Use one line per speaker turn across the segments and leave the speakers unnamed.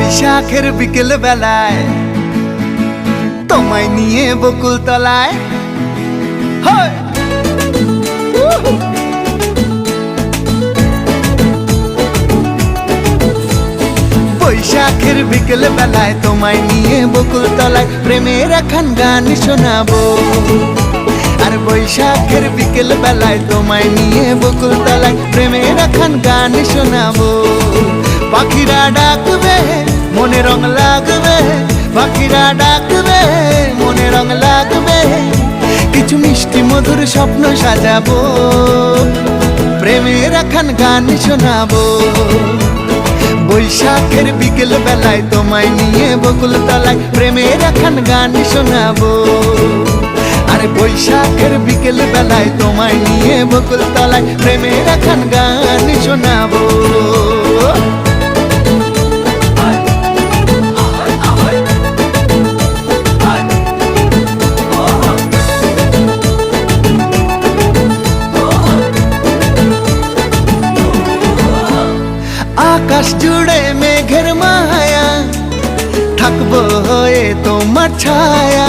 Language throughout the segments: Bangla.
বৈশাখের বিকেল বেলায় তোমায় নিয়ে বকুল তলায় বৈশাখের বিকেল বেলায় তোমায় নিয়ে বকুল তলায় প্রেমের একখান গান শোনাবো। আর বৈশাখের বিকেল বেলায় তোমায় নিয়ে বকুল তলায় প্রেমের একখান গান শোনাবো। পাখিরা ডাকবে মনে রং লাগবে, পাখিরা ডাকবে মনে রং লাগবে, কিছু মিষ্টি মধুর স্বপ্ন সাজাবো, প্রেমের একখান গান শোনাবো। বৈশাখের বিকেল বেলায় তোমায় নিয়ে বকুল তলায় প্রেমের একখান গান শোনাবো। আরে বৈশাখের বিকেল বেলায় তোমায় নিয়ে বকুল তলায় প্রেমের একখান গান শোনাবো। আকাশ জুড়ে মেঘের মায়া, থাকবো হয়ে তোমার ছায়া।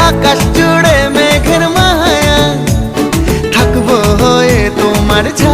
আকাশ জুড়ে মেঘের মায়া, থাকবো হয়ে তোমার ছায়া।